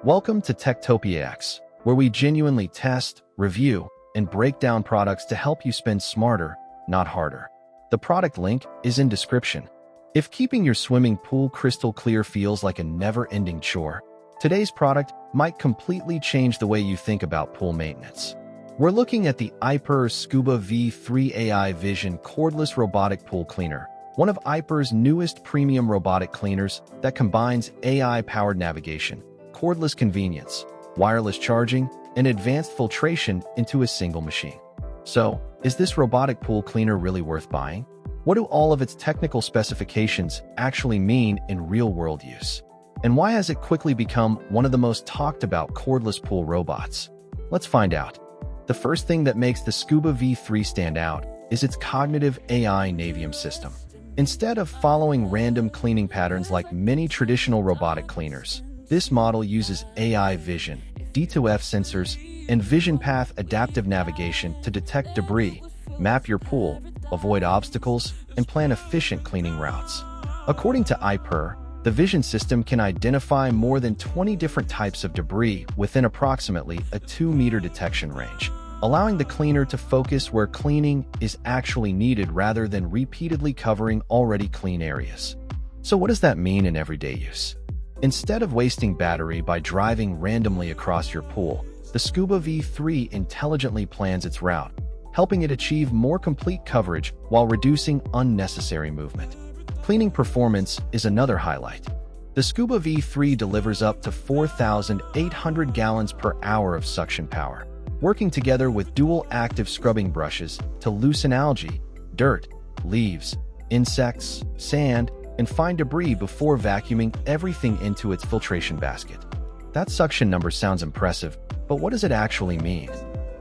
Welcome to TechTopiaX, where we genuinely test, review, and break down products to help you spend smarter, not harder. The product link is in description. If keeping your swimming pool crystal clear feels like a never-ending chore, today's product might completely change the way you think about pool maintenance. We're looking at the AIPER Scuba V3 AI Vision Cordless Robotic Pool Cleaner, one of AIPER's newest premium robotic cleaners that combines AI-powered navigation, cordless convenience, wireless charging, and advanced filtration into a single machine. So, is this robotic pool cleaner really worth buying? What do all of its technical specifications actually mean in real-world use? And why has it quickly become one of the most talked about cordless pool robots? Let's find out. The first thing that makes the Scuba V3 stand out is its cognitive AI Navium system. Instead of following random cleaning patterns like many traditional robotic cleaners, this model uses AI vision, D2F sensors, and vision path adaptive navigation to detect debris, map your pool, avoid obstacles, and plan efficient cleaning routes. According to AIPER, the vision system can identify more than 20 different types of debris within approximately a 2-meter detection range, allowing the cleaner to focus where cleaning is actually needed rather than repeatedly covering already clean areas. So what does that mean in everyday use? Instead of wasting battery by driving randomly across your pool, the Scuba V3 intelligently plans its route, helping it achieve more complete coverage while reducing unnecessary movement. Cleaning performance is another highlight. The Scuba V3 delivers up to 4,800 gallons per hour of suction power, working together with dual active scrubbing brushes to loosen algae, dirt, leaves, insects, sand, and fine debris before vacuuming everything into its filtration basket. That suction number sounds impressive, but what does it actually mean?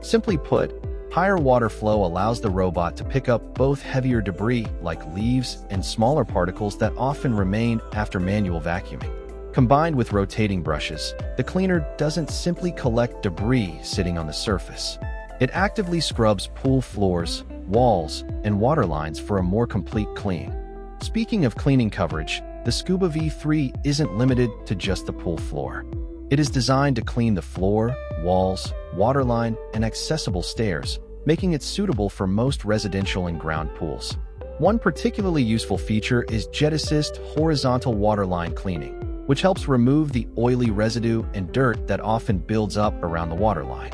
Simply put, higher water flow allows the robot to pick up both heavier debris like leaves and smaller particles that often remain after manual vacuuming. Combined with rotating brushes, the cleaner doesn't simply collect debris sitting on the surface. It actively scrubs pool floors, walls, and water lines for a more complete clean. Speaking of cleaning coverage, the Scuba V3 isn't limited to just the pool floor. It is designed to clean the floor, walls, waterline, and accessible stairs, making it suitable for most residential and ground pools. One particularly useful feature is Jet Assist horizontal waterline cleaning, which helps remove the oily residue and dirt that often builds up around the waterline.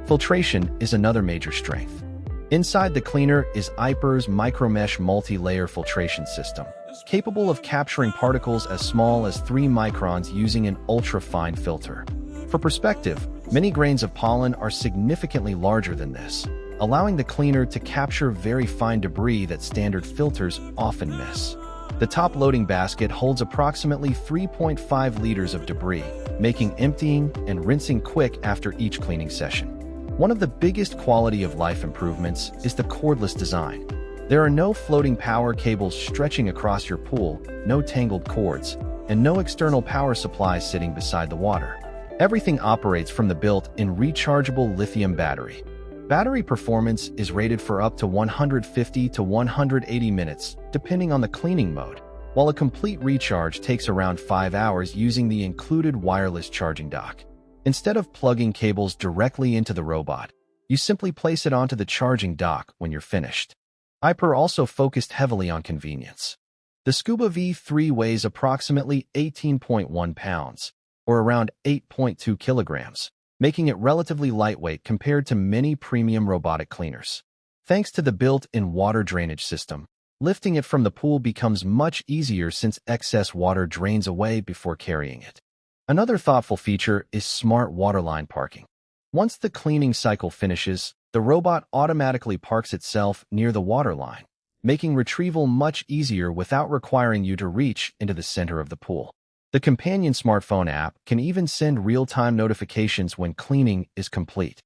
Filtration is another major strength. Inside the cleaner is AIPER's MicroMesh multi-layer filtration system, capable of capturing particles as small as 3 microns using an ultra-fine filter. For perspective, many grains of pollen are significantly larger than this, allowing the cleaner to capture very fine debris that standard filters often miss. The top loading basket holds approximately 3.5 liters of debris, making emptying and rinsing quick after each cleaning session. One of the biggest quality of life improvements is the cordless design. There are no floating power cables stretching across your pool, no tangled cords, and no external power supplies sitting beside the water. Everything operates from the built-in rechargeable lithium battery. Battery performance is rated for up to 150 to 180 minutes, depending on the cleaning mode, while a complete recharge takes around 5 hours using the included wireless charging dock. Instead of plugging cables directly into the robot, you simply place it onto the charging dock when you're finished. AIPER also focused heavily on convenience. The Scuba V3 weighs approximately 18.1 pounds, or around 8.2 kilograms, making it relatively lightweight compared to many premium robotic cleaners. Thanks to the built-in water drainage system, lifting it from the pool becomes much easier since excess water drains away before carrying it. Another thoughtful feature is smart waterline parking. Once the cleaning cycle finishes, the robot automatically parks itself near the waterline, making retrieval much easier without requiring you to reach into the center of the pool. The companion smartphone app can even send real-time notifications when cleaning is complete.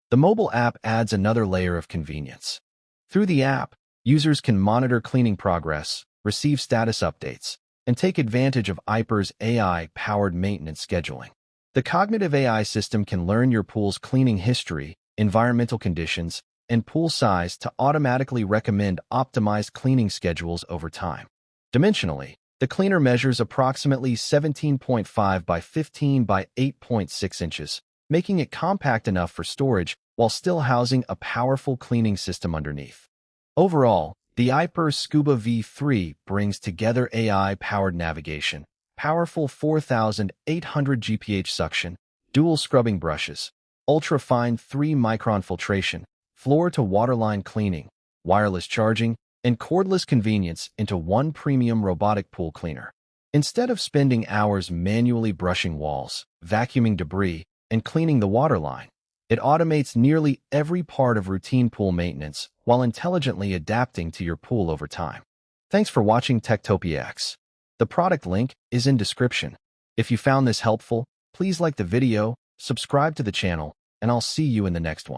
The mobile app adds another layer of convenience. Through the app, users can monitor cleaning progress, receive status updates, and take advantage of AIPER's AI-powered maintenance scheduling. The cognitive AI system can learn your pool's cleaning history, environmental conditions, and pool size to automatically recommend optimized cleaning schedules over time. Dimensionally, The cleaner measures approximately 17.5 by 15 by 8.6 inches, making it compact enough for storage while still housing a powerful cleaning system underneath. Overall, the AIPER Scuba V3 brings together AI-powered navigation, powerful 4,800 GPH suction, dual scrubbing brushes, ultra-fine 3-micron filtration, floor-to-waterline cleaning, wireless charging, and cordless convenience into one premium robotic pool cleaner. Instead of spending hours manually brushing walls, vacuuming debris, and cleaning the waterline, it automates nearly every part of routine pool maintenance while intelligently adapting to your pool over time. Thanks for watching TechTopiaX. The product link is in description. If you found this helpful, please like the video, subscribe to the channel, and I'll see you in the next one.